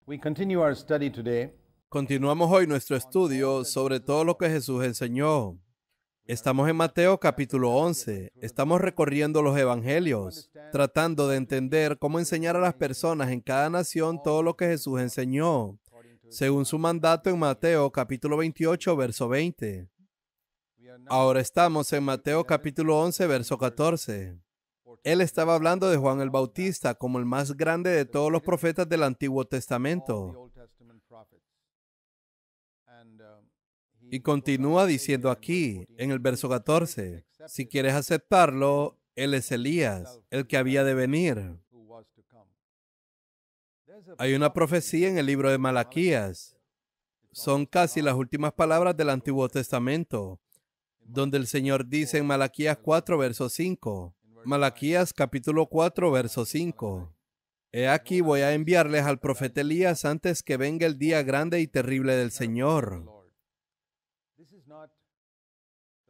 We continue our study today Continuamos hoy nuestro estudio sobre todo lo que Jesús enseñó. Estamos en Mateo capítulo 11. Estamos recorriendo los evangelios, tratando de entender cómo enseñar a las personas en cada nación todo lo que Jesús enseñó, según su mandato en Mateo capítulo 28, verso 20. Ahora estamos en Mateo capítulo 11, verso 14. Él estaba hablando de Juan el Bautista como el más grande de todos los profetas del Antiguo Testamento. Y continúa diciendo aquí, en el verso 14, si quieres aceptarlo, él es Elías, el que había de venir. Hay una profecía en el libro de Malaquías. Son casi las últimas palabras del Antiguo Testamento, donde el Señor dice en Malaquías 4, verso 5. Malaquías capítulo 4, verso 5. He aquí voy a enviarles al profeta Elías antes que venga el día grande y terrible del Señor.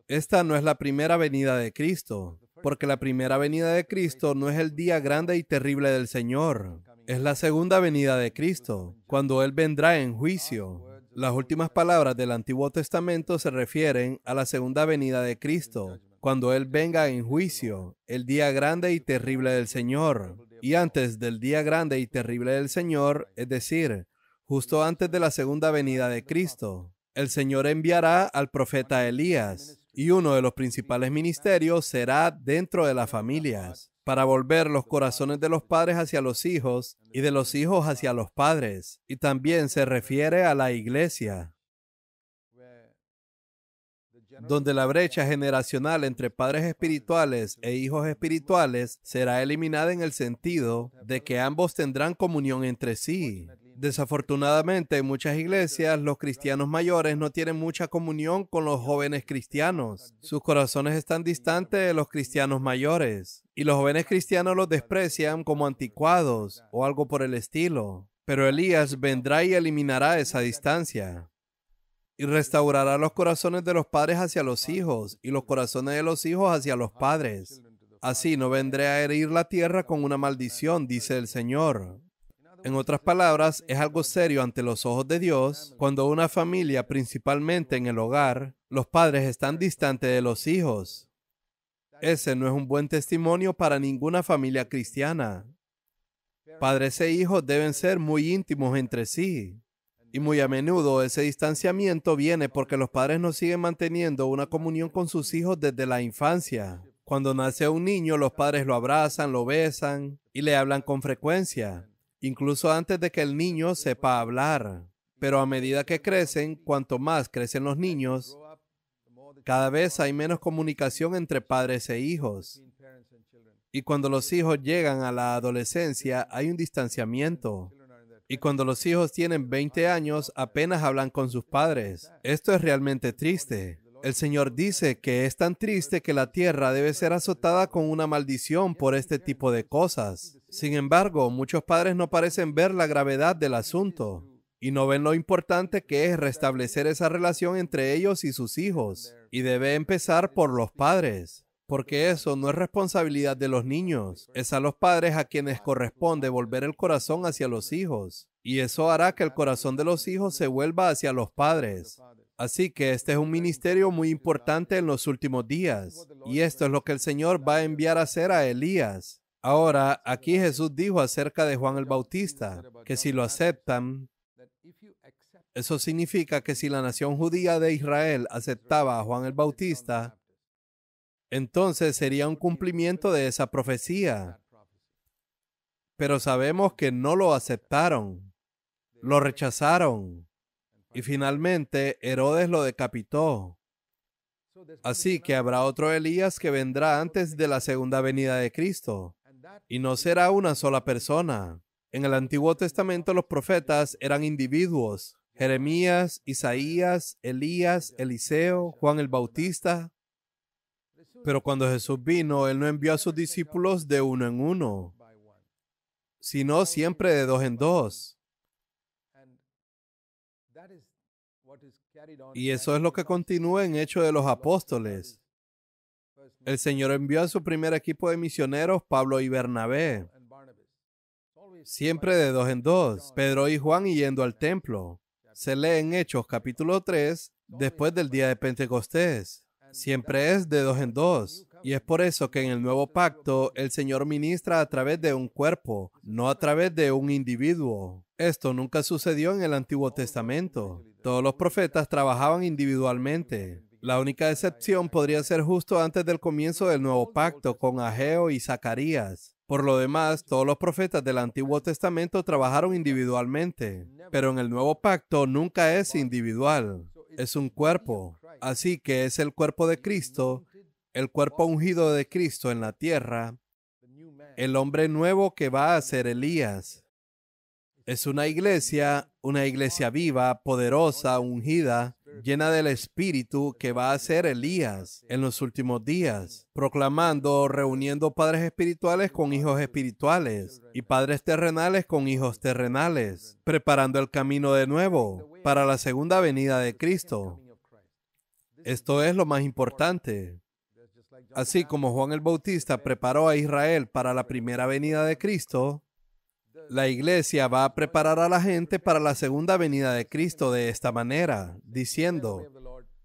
Esta no es la primera venida de Cristo, porque la primera venida de Cristo no es el día grande y terrible del Señor. Es la segunda venida de Cristo, cuando Él vendrá en juicio. Las últimas palabras del Antiguo Testamento se refieren a la segunda venida de Cristo, cuando Él venga en juicio, el día grande y terrible del Señor. Y antes del día grande y terrible del Señor, es decir, justo antes de la segunda venida de Cristo, el Señor enviará al profeta Elías, y uno de los principales ministerios será dentro de las familias, para volver los corazones de los padres hacia los hijos y de los hijos hacia los padres. Y también se refiere a la iglesia, donde la brecha generacional entre padres espirituales e hijos espirituales será eliminada en el sentido de que ambos tendrán comunión entre sí. Desafortunadamente, en muchas iglesias, los cristianos mayores no tienen mucha comunión con los jóvenes cristianos. Sus corazones están distantes de los cristianos mayores, y los jóvenes cristianos los desprecian como anticuados o algo por el estilo. Pero Elías vendrá y eliminará esa distancia, y restaurará los corazones de los padres hacia los hijos, y los corazones de los hijos hacia los padres. Así no vendré a herir la tierra con una maldición, dice el Señor. En otras palabras, es algo serio ante los ojos de Dios cuando una familia, principalmente en el hogar, los padres están distantes de los hijos. Ese no es un buen testimonio para ninguna familia cristiana. Padres e hijos deben ser muy íntimos entre sí. Y muy a menudo ese distanciamiento viene porque los padres no siguen manteniendo una comunión con sus hijos desde la infancia. Cuando nace un niño, los padres lo abrazan, lo besan y le hablan con frecuencia, incluso antes de que el niño sepa hablar. Pero a medida que crecen, cuanto más crecen los niños, cada vez hay menos comunicación entre padres e hijos. Y cuando los hijos llegan a la adolescencia, hay un distanciamiento. Y cuando los hijos tienen 20 años, apenas hablan con sus padres. Esto es realmente triste. El Señor dice que es tan triste que la tierra debe ser azotada con una maldición por este tipo de cosas. Sin embargo, muchos padres no parecen ver la gravedad del asunto y no ven lo importante que es restablecer esa relación entre ellos y sus hijos. Y debe empezar por los padres, porque eso no es responsabilidad de los niños, es a los padres a quienes corresponde volver el corazón hacia los hijos, y eso hará que el corazón de los hijos se vuelva hacia los padres. Así que este es un ministerio muy importante en los últimos días, y esto es lo que el Señor va a enviar a hacer a Elías. Ahora, aquí Jesús dijo acerca de Juan el Bautista, que si lo aceptan, eso significa que si la nación judía de Israel aceptaba a Juan el Bautista, entonces sería un cumplimiento de esa profecía. Pero sabemos que no lo aceptaron, lo rechazaron, y finalmente Herodes lo decapitó. Así que habrá otro Elías que vendrá antes de la segunda venida de Cristo, y no será una sola persona. En el Antiguo Testamento los profetas eran individuos: Jeremías, Isaías, Elías, Eliseo, Juan el Bautista. Pero cuando Jesús vino, Él no envió a sus discípulos de uno en uno, sino siempre de dos en dos. Y eso es lo que continúa en Hechos de los Apóstoles. El Señor envió a su primer equipo de misioneros, Pablo y Bernabé. siempre de dos en dos. Pedro y Juan yendo al templo. Se lee en Hechos capítulo 3, después del día de Pentecostés. Siempre es de dos en dos. Y es por eso que en el nuevo pacto el Señor ministra a través de un cuerpo, no a través de un individuo. Esto nunca sucedió en el Antiguo Testamento. Todos los profetas trabajaban individualmente. La única excepción podría ser justo antes del comienzo del nuevo pacto con Ageo y Zacarías. Por lo demás, todos los profetas del Antiguo Testamento trabajaron individualmente. Pero en el nuevo pacto nunca es individual. Es un cuerpo. Así que es el cuerpo de Cristo, el cuerpo ungido de Cristo en la tierra, el hombre nuevo que va a ser Elías. Es una iglesia viva, poderosa, ungida, llena del Espíritu que va a ser Elías en los últimos días, proclamando, reuniendo padres espirituales con hijos espirituales y padres terrenales con hijos terrenales, preparando el camino de nuevo para la segunda venida de Cristo. Esto es lo más importante. Así como Juan el Bautista preparó a Israel para la primera venida de Cristo, la iglesia va a preparar a la gente para la segunda venida de Cristo de esta manera, diciendo,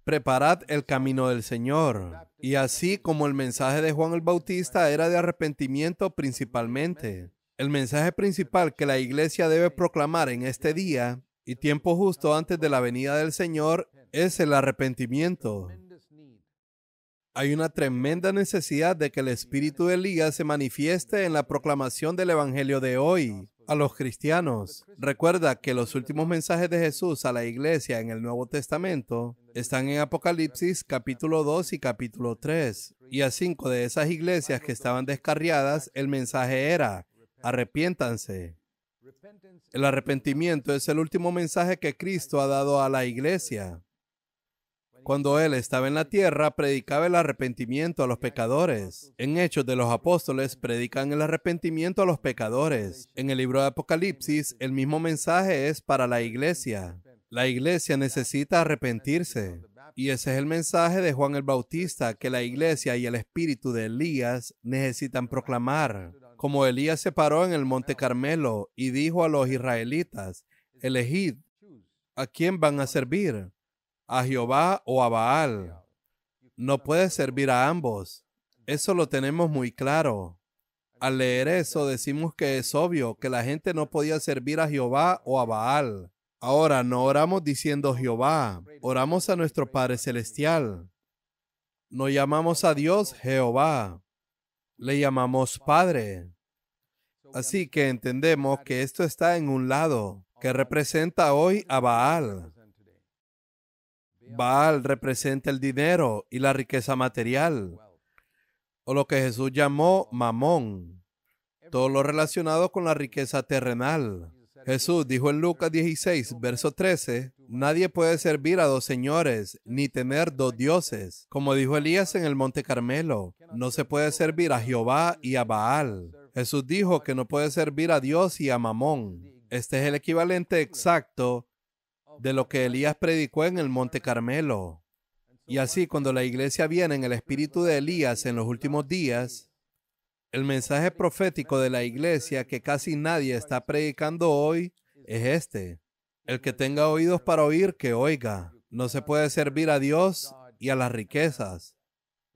preparad el camino del Señor. Y así como el mensaje de Juan el Bautista era de arrepentimiento principalmente, el mensaje principal que la iglesia debe proclamar en este día y tiempo justo antes de la venida del Señor es el arrepentimiento. Hay una tremenda necesidad de que el espíritu de Elías se manifieste en la proclamación del evangelio de hoy a los cristianos. Recuerda que los últimos mensajes de Jesús a la iglesia en el Nuevo Testamento están en Apocalipsis capítulo 2 y capítulo 3. Y a 5 de esas iglesias que estaban descarriadas, el mensaje era, arrepiéntanse. El arrepentimiento es el último mensaje que Cristo ha dado a la iglesia. Cuando Él estaba en la tierra, predicaba el arrepentimiento a los pecadores. En Hechos de los Apóstoles, predican el arrepentimiento a los pecadores. En el libro de Apocalipsis, el mismo mensaje es para la iglesia. La iglesia necesita arrepentirse. Y ese es el mensaje de Juan el Bautista, que la iglesia y el espíritu de Elías necesitan proclamar. Como Elías se paró en el Monte Carmelo y dijo a los israelitas, elegid, ¿a quién van a servir? ¿A Jehová o a Baal? No puedes servir a ambos. Eso lo tenemos muy claro. Al leer eso decimos que es obvio que la gente no podía servir a Jehová o a Baal. Ahora no oramos diciendo Jehová, oramos a nuestro Padre Celestial. No llamamos a Dios Jehová, le llamamos Padre. Así que entendemos que esto está en un lado, que representa hoy a Baal. Baal representa el dinero y la riqueza material, o lo que Jesús llamó mamón, todo lo relacionado con la riqueza terrenal. Jesús dijo en Lucas 16, verso 13, nadie puede servir a dos señores, ni tener dos dioses. Como dijo Elías en el Monte Carmelo, no se puede servir a Jehová y a Baal. Jesús dijo que no puede servir a Dios y a Mamón. Este es el equivalente exacto de lo que Elías predicó en el Monte Carmelo. Y así, cuando la iglesia viene en el espíritu de Elías en los últimos días, el mensaje profético de la iglesia que casi nadie está predicando hoy es este. El que tenga oídos para oír, que oiga. No se puede servir a Dios y a las riquezas.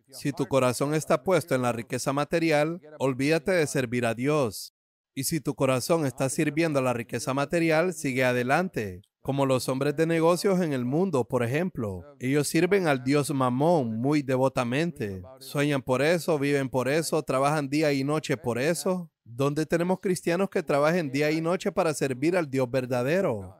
Si tu corazón está puesto en la riqueza material, olvídate de servir a Dios. Y si tu corazón está sirviendo a la riqueza material, sigue adelante. Como los hombres de negocios en el mundo, por ejemplo. Ellos sirven al dios Mamón muy devotamente. Sueñan por eso, viven por eso, trabajan día y noche por eso. ¿Dónde tenemos cristianos que trabajen día y noche para servir al Dios verdadero?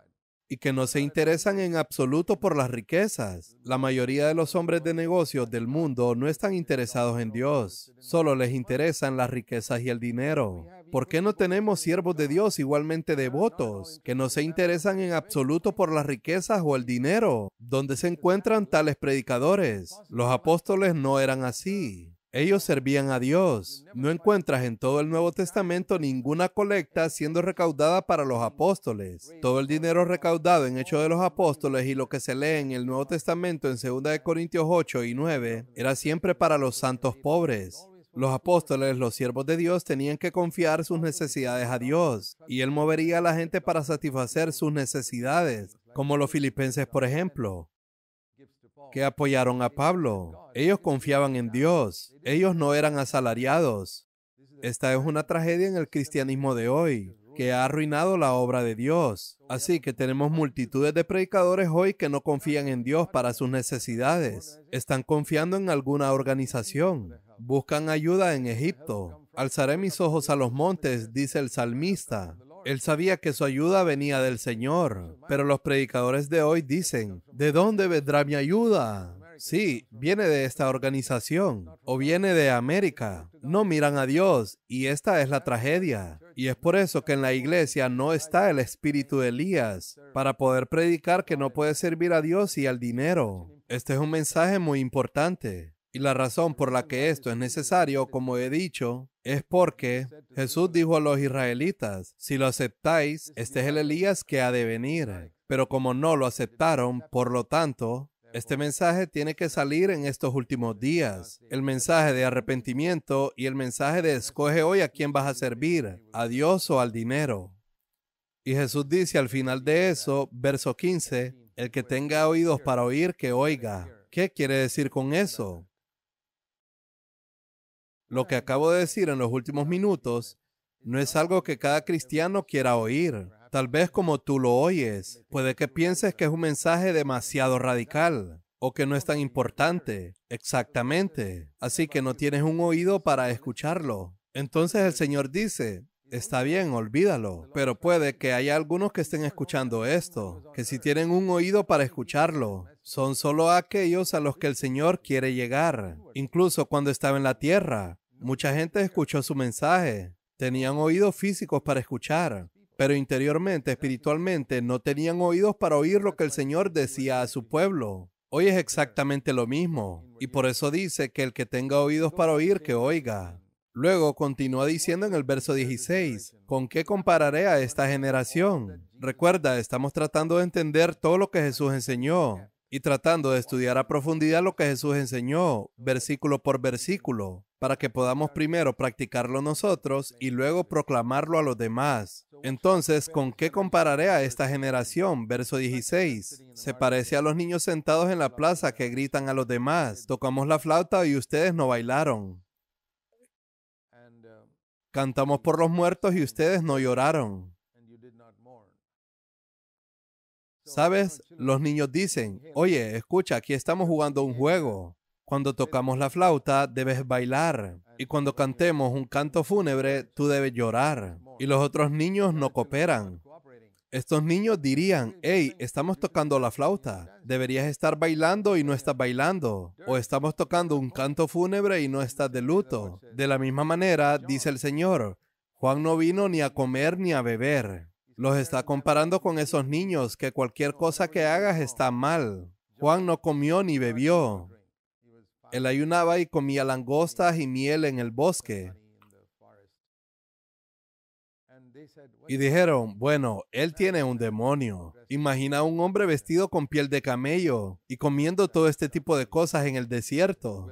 Y que no se interesan en absoluto por las riquezas. La mayoría de los hombres de negocios del mundo no están interesados en Dios. Solo les interesan las riquezas y el dinero. ¿Por qué no tenemos siervos de Dios igualmente devotos, que no se interesan en absoluto por las riquezas o el dinero? ¿Dónde se encuentran tales predicadores? Los apóstoles no eran así. Ellos servían a Dios. No encuentras en todo el Nuevo Testamento ninguna colecta siendo recaudada para los apóstoles. Todo el dinero recaudado en Hechos de los Apóstoles y lo que se lee en el Nuevo Testamento en 2 Corintios 8 y 9 era siempre para los santos pobres. Los apóstoles, los siervos de Dios, tenían que confiar sus necesidades a Dios, y Él movería a la gente para satisfacer sus necesidades, como los filipenses, por ejemplo, que apoyaron a Pablo. Ellos confiaban en Dios. Ellos no eran asalariados. Esta es una tragedia en el cristianismo de hoy, que ha arruinado la obra de Dios. Así que tenemos multitudes de predicadores hoy que no confían en Dios para sus necesidades. Están confiando en alguna organización. Buscan ayuda en Egipto. Alzaré mis ojos a los montes, dice el salmista. Él sabía que su ayuda venía del Señor, pero los predicadores de hoy dicen, ¿de dónde vendrá mi ayuda? Sí, viene de esta organización o viene de América. No miran a Dios y esta es la tragedia. Y es por eso que en la iglesia no está el espíritu de Elías para poder predicar que no puede servir a Dios y al dinero. Este es un mensaje muy importante. Y la razón por la que esto es necesario, como he dicho, es porque Jesús dijo a los israelitas, si lo aceptáis, este es el Elías que ha de venir. Pero como no lo aceptaron, por lo tanto, este mensaje tiene que salir en estos últimos días. El mensaje de arrepentimiento y el mensaje de escoge hoy a quién vas a servir, a Dios o al dinero. Y Jesús dice al final de eso, verso 15, el que tenga oídos para oír, que oiga. ¿Qué quiere decir con eso? Lo que acabo de decir en los últimos minutos no es algo que cada cristiano quiera oír. Tal vez como tú lo oyes, puede que pienses que es un mensaje demasiado radical o que no es tan importante. Exactamente. Así que no tienes un oído para escucharlo. Entonces el Señor dice, está bien, olvídalo. Pero puede que haya algunos que estén escuchando esto, que si tienen un oído para escucharlo, son solo aquellos a los que el Señor quiere llegar. Incluso cuando estaba en la tierra, mucha gente escuchó su mensaje. Tenían oídos físicos para escuchar, pero interiormente, espiritualmente, no tenían oídos para oír lo que el Señor decía a su pueblo. Hoy es exactamente lo mismo, y por eso dice que el que tenga oídos para oír, que oiga. Luego continúa diciendo en el verso 16, ¿con qué compararé a esta generación? Recuerda, estamos tratando de entender todo lo que Jesús enseñó y tratando de estudiar a profundidad lo que Jesús enseñó, versículo por versículo, para que podamos primero practicarlo nosotros y luego proclamarlo a los demás. Entonces, ¿con qué compararé a esta generación? Verso 16. Se parece a los niños sentados en la plaza que gritan a los demás, tocamos la flauta y ustedes no bailaron. Cantamos por los muertos y ustedes no lloraron. ¿Sabes? Los niños dicen, oye, escucha, aquí estamos jugando un juego. Cuando tocamos la flauta, debes bailar. Y cuando cantemos un canto fúnebre, tú debes llorar. Y los otros niños no cooperan. Estos niños dirían, hey, estamos tocando la flauta. Deberías estar bailando y no estás bailando. O estamos tocando un canto fúnebre y no estás de luto. De la misma manera, dice el Señor, Juan no vino ni a comer ni a beber. Los está comparando con esos niños que cualquier cosa que hagas está mal. Juan no comió ni bebió. Él ayunaba y comía langostas y miel en el bosque. Y dijeron, bueno, él tiene un demonio. Imagina a un hombre vestido con piel de camello y comiendo todo este tipo de cosas en el desierto.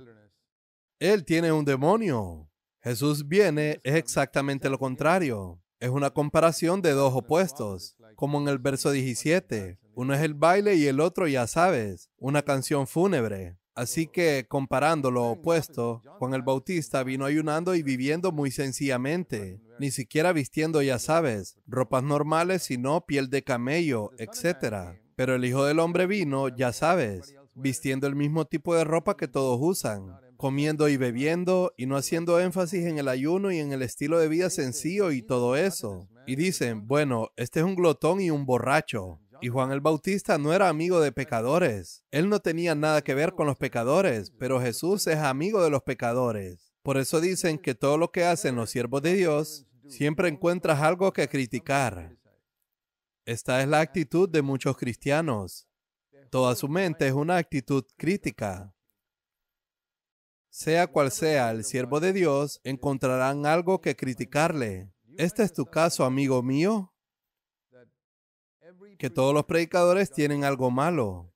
Él tiene un demonio. Jesús viene, es exactamente lo contrario. Es una comparación de dos opuestos, como en el verso 17. Uno es el baile y el otro, ya sabes, una canción fúnebre. Así que, comparando lo opuesto, Juan el Bautista vino ayunando y viviendo muy sencillamente, ni siquiera vistiendo, ya sabes, ropas normales, sino piel de camello, etc. Pero el Hijo del Hombre vino, ya sabes, vistiendo el mismo tipo de ropa que todos usan, comiendo y bebiendo y no haciendo énfasis en el ayuno y en el estilo de vida sencillo y todo eso. Y dicen, bueno, este es un glotón y un borracho. Y Juan el Bautista no era amigo de pecadores. Él no tenía nada que ver con los pecadores, pero Jesús es amigo de los pecadores. Por eso dicen que todo lo que hacen los siervos de Dios, siempre encuentras algo que criticar. Esta es la actitud de muchos cristianos. Toda su mente es una actitud crítica. Sea cual sea el siervo de Dios, encontrarán algo que criticarle. ¿Este es tu caso, amigo mío? Que todos los predicadores tienen algo malo.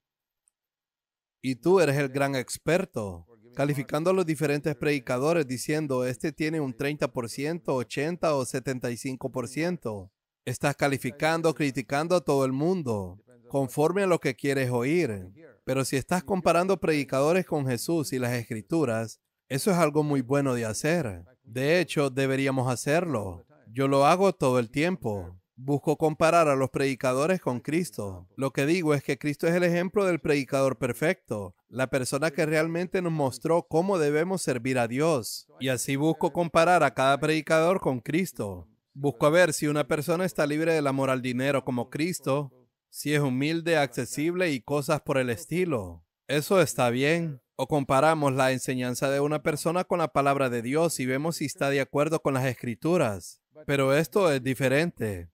Y tú eres el gran experto. calificando a los diferentes predicadores diciendo, este tiene un 30%, 80 o 75%. Estás calificando, criticando a todo el mundo, conforme a lo que quieres oír. Pero si estás comparando predicadores con Jesús y las Escrituras, eso es algo muy bueno de hacer. De hecho, deberíamos hacerlo. Yo lo hago todo el tiempo. Busco comparar a los predicadores con Cristo. Lo que digo es que Cristo es el ejemplo del predicador perfecto, la persona que realmente nos mostró cómo debemos servir a Dios. Y así busco comparar a cada predicador con Cristo. Busco a ver si una persona está libre del amor al dinero como Cristo, si es humilde, accesible y cosas por el estilo. Eso está bien. O comparamos la enseñanza de una persona con la palabra de Dios y vemos si está de acuerdo con las Escrituras. Pero esto es diferente.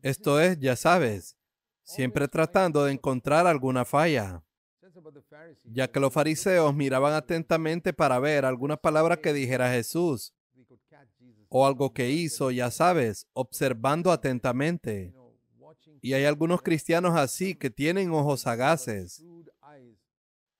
Esto es, ya sabes, siempre tratando de encontrar alguna falla, ya que los fariseos miraban atentamente para ver alguna palabra que dijera Jesús o algo que hizo, ya sabes, observando atentamente. Y hay algunos cristianos así que tienen ojos sagaces.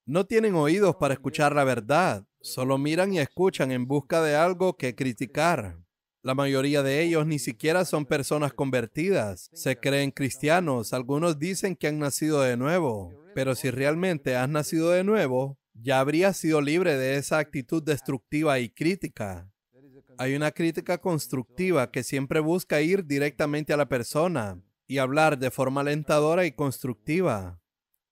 No tienen oídos para escuchar la verdad, solo miran y escuchan en busca de algo que criticar. La mayoría de ellos ni siquiera son personas convertidas. Se creen cristianos. Algunos dicen que han nacido de nuevo. Pero si realmente has nacido de nuevo, ya habrías sido libre de esa actitud destructiva y crítica. Hay una crítica constructiva que siempre busca ir directamente a la persona y hablar de forma alentadora y constructiva.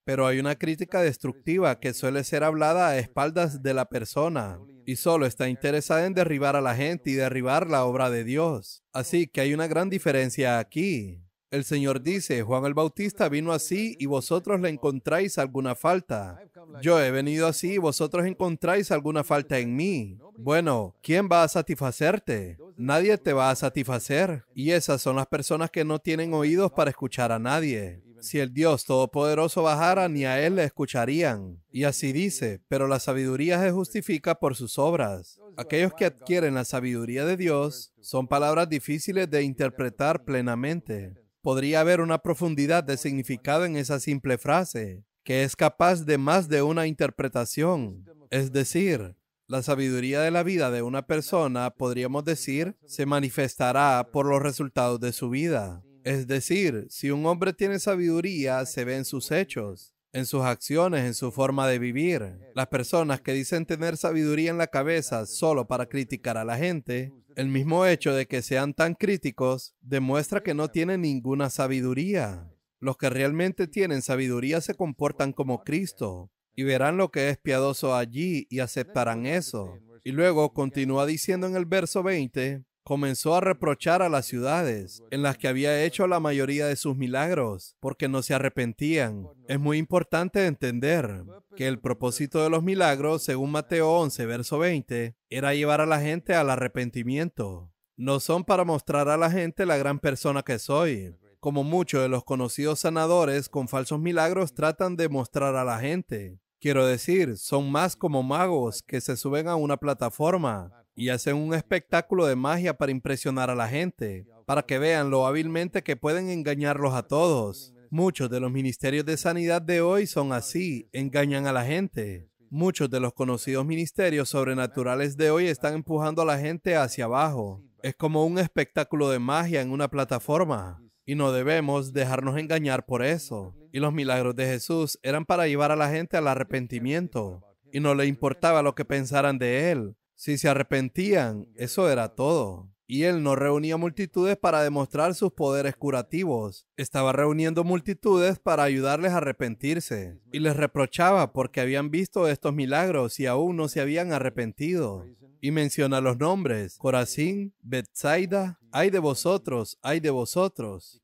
Pero hay una crítica destructiva que suele ser hablada a espaldas de la persona y solo está interesada en derribar a la gente y derribar la obra de Dios. Así que hay una gran diferencia aquí. El Señor dice, Juan el Bautista vino así y vosotros le encontráis alguna falta. Yo he venido así y vosotros encontráis alguna falta en mí. Bueno, ¿quién va a satisfacerte? Nadie te va a satisfacer. Y esas son las personas que no tienen oídos para escuchar a nadie. Si el Dios Todopoderoso bajara, ni a Él le escucharían. Y así dice, pero la sabiduría se justifica por sus obras. Aquellos que adquieren la sabiduría de Dios son palabras difíciles de interpretar plenamente. Podría haber una profundidad de significado en esa simple frase, que es capaz de más de una interpretación. Es decir, la sabiduría de la vida de una persona, podríamos decir, se manifestará por los resultados de su vida. Es decir, si un hombre tiene sabiduría, se ve en sus hechos, en sus acciones, en su forma de vivir. Las personas que dicen tener sabiduría en la cabeza solo para criticar a la gente, el mismo hecho de que sean tan críticos demuestra que no tienen ninguna sabiduría. Los que realmente tienen sabiduría se comportan como Cristo y verán lo que es piadoso allí y aceptarán eso. Y luego continúa diciendo en el verso 20, comenzó a reprochar a las ciudades en las que había hecho la mayoría de sus milagros, porque no se arrepentían. Es muy importante entender que el propósito de los milagros, según Mateo 11, verso 20, era llevar a la gente al arrepentimiento. No son para mostrar a la gente la gran persona que soy, como muchos de los conocidos sanadores con falsos milagros tratan de mostrar a la gente. Quiero decir, son más como magos que se suben a una plataforma y hacen un espectáculo de magia para impresionar a la gente, para que vean lo hábilmente que pueden engañarlos a todos. Muchos de los ministerios de sanidad de hoy son así, engañan a la gente. Muchos de los conocidos ministerios sobrenaturales de hoy están empujando a la gente hacia abajo. Es como un espectáculo de magia en una plataforma. Y no debemos dejarnos engañar por eso. Y los milagros de Jesús eran para llevar a la gente al arrepentimiento. Y no le importaba lo que pensaran de Él. Si se arrepentían, eso era todo. Y Él no reunía multitudes para demostrar sus poderes curativos. Estaba reuniendo multitudes para ayudarles a arrepentirse. Y les reprochaba porque habían visto estos milagros y aún no se habían arrepentido. Y menciona los nombres: Corazín, Betsaida, ay de vosotros,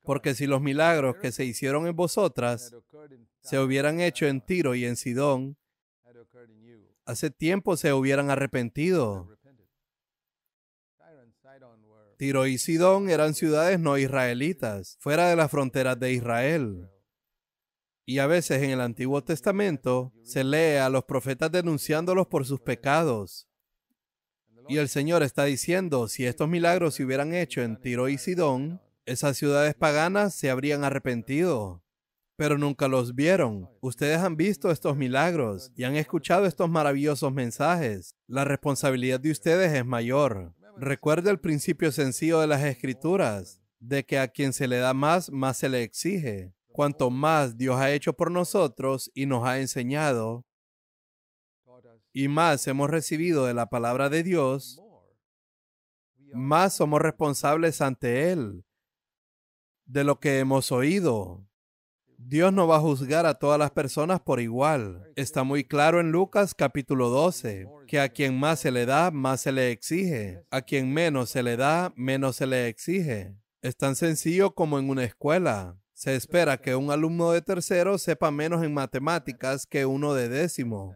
porque si los milagros que se hicieron en vosotras se hubieran hecho en Tiro y en Sidón, hace tiempo se hubieran arrepentido. Tiro y Sidón eran ciudades no israelitas, fuera de las fronteras de Israel. Y a veces en el Antiguo Testamento se lee a los profetas denunciándolos por sus pecados. Y el Señor está diciendo, si estos milagros se hubieran hecho en Tiro y Sidón, esas ciudades paganas se habrían arrepentido. pero nunca los vieron. Ustedes han visto estos milagros y han escuchado estos maravillosos mensajes. La responsabilidad de ustedes es mayor. Recuerde el principio sencillo de las Escrituras, de que a quien se le da más, más se le exige. Cuanto más Dios ha hecho por nosotros y nos ha enseñado, y más hemos recibido de la palabra de Dios, más somos responsables ante Él de lo que hemos oído. Dios no va a juzgar a todas las personas por igual. Está muy claro en Lucas capítulo 12, que a quien más se le da, más se le exige. A quien menos se le da, menos se le exige. Es tan sencillo como en una escuela. Se espera que un alumno de tercero sepa menos en matemáticas que uno de décimo,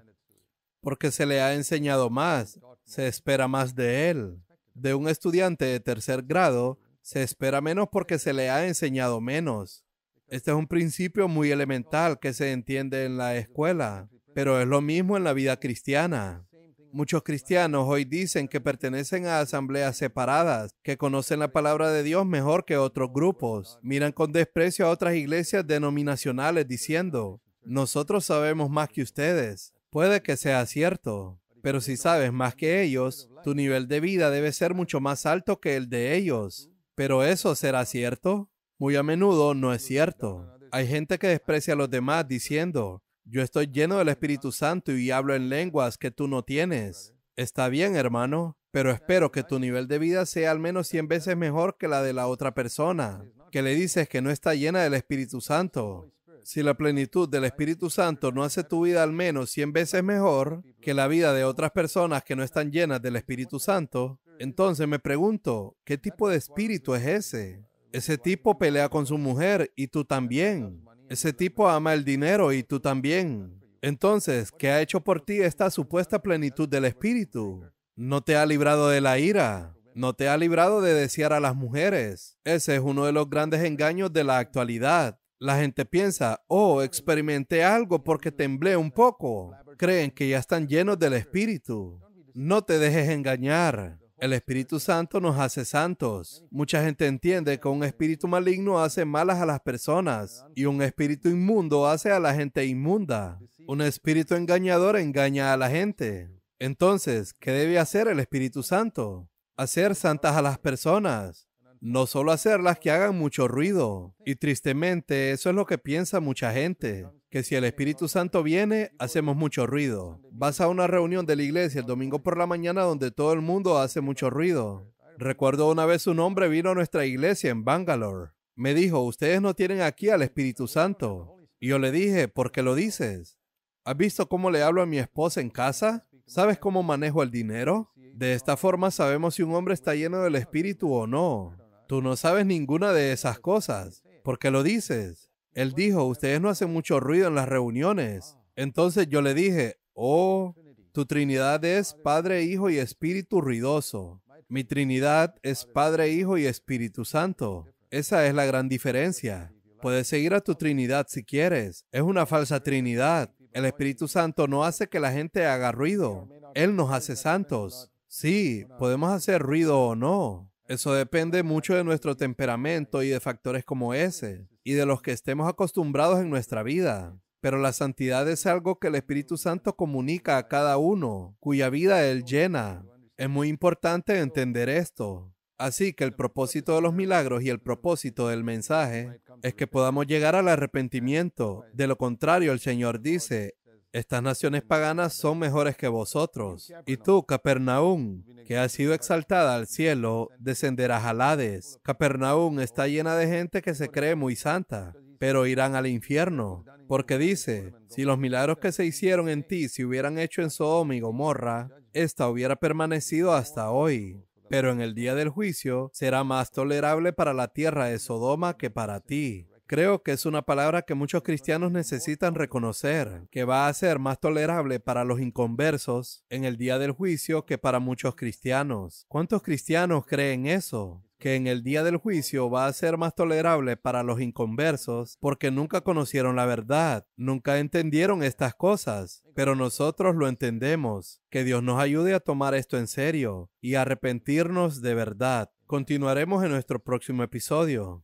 porque se le ha enseñado más. Se espera más de él. De un estudiante de tercer grado, se espera menos porque se le ha enseñado menos. Este es un principio muy elemental que se entiende en la escuela, pero es lo mismo en la vida cristiana. Muchos cristianos hoy dicen que pertenecen a asambleas separadas, que conocen la palabra de Dios mejor que otros grupos. Miran con desprecio a otras iglesias denominacionales diciendo, nosotros sabemos más que ustedes. Puede que sea cierto, pero si sabes más que ellos, tu nivel de vida debe ser mucho más alto que el de ellos. ¿Pero eso será cierto? Muy a menudo no es cierto. Hay gente que desprecia a los demás diciendo, yo estoy lleno del Espíritu Santo y hablo en lenguas que tú no tienes. Está bien, hermano, pero espero que tu nivel de vida sea al menos 100 veces mejor que la de la otra persona, que le dices que no está llena del Espíritu Santo. Si la plenitud del Espíritu Santo no hace tu vida al menos 100 veces mejor que la vida de otras personas que no están llenas del Espíritu Santo, entonces me pregunto, ¿qué tipo de espíritu es ese? Ese tipo pelea con su mujer y tú también. Ese tipo ama el dinero y tú también. Entonces, ¿qué ha hecho por ti esta supuesta plenitud del Espíritu? No te ha librado de la ira. No te ha librado de desear a las mujeres. Ese es uno de los grandes engaños de la actualidad. La gente piensa, oh, experimenté algo porque temblé un poco. Creen que ya están llenos del Espíritu. No te dejes engañar. El Espíritu Santo nos hace santos. Mucha gente entiende que un espíritu maligno hace malas a las personas y un espíritu inmundo hace a la gente inmunda. Un espíritu engañador engaña a la gente. Entonces, ¿qué debe hacer el Espíritu Santo? Hacer santas a las personas. No solo hacerlas que hagan mucho ruido. Y tristemente, eso es lo que piensa mucha gente. Que si el Espíritu Santo viene, hacemos mucho ruido. Vas a una reunión de la iglesia el domingo por la mañana donde todo el mundo hace mucho ruido. Recuerdo una vez un hombre vino a nuestra iglesia en Bangalore. Me dijo, ustedes no tienen aquí al Espíritu Santo. Y yo le dije, ¿por qué lo dices? ¿Has visto cómo le hablo a mi esposa en casa? ¿Sabes cómo manejo el dinero? De esta forma sabemos si un hombre está lleno del Espíritu o no. Tú no sabes ninguna de esas cosas. ¿Por qué lo dices? Él dijo, ustedes no hacen mucho ruido en las reuniones. Entonces yo le dije, oh, tu Trinidad es Padre, Hijo y Espíritu ruidoso. Mi Trinidad es Padre, Hijo y Espíritu Santo. Esa es la gran diferencia. Puedes seguir a tu Trinidad si quieres. Es una falsa Trinidad. El Espíritu Santo no hace que la gente haga ruido. Él nos hace santos. Sí, podemos hacer ruido o no. Eso depende mucho de nuestro temperamento y de factores como ese, y de los que estemos acostumbrados en nuestra vida. Pero la santidad es algo que el Espíritu Santo comunica a cada uno, cuya vida Él llena. Es muy importante entender esto. Así que el propósito de los milagros y el propósito del mensaje es que podamos llegar al arrepentimiento. De lo contrario, el Señor dice, estas naciones paganas son mejores que vosotros. Y tú, Capernaum, que has sido exaltada al cielo, descenderás al Hades. Capernaum está llena de gente que se cree muy santa, pero irán al infierno. Porque dice, si los milagros que se hicieron en ti se hubieran hecho en Sodoma y Gomorra, esta hubiera permanecido hasta hoy. Pero en el día del juicio será más tolerable para la tierra de Sodoma que para ti. Creo que es una palabra que muchos cristianos necesitan reconocer, que va a ser más tolerable para los inconversos en el día del juicio que para muchos cristianos. ¿Cuántos cristianos creen eso? Que en el día del juicio va a ser más tolerable para los inconversos porque nunca conocieron la verdad, nunca entendieron estas cosas, pero nosotros lo entendemos. Que Dios nos ayude a tomar esto en serio y a arrepentirnos de verdad. Continuaremos en nuestro próximo episodio.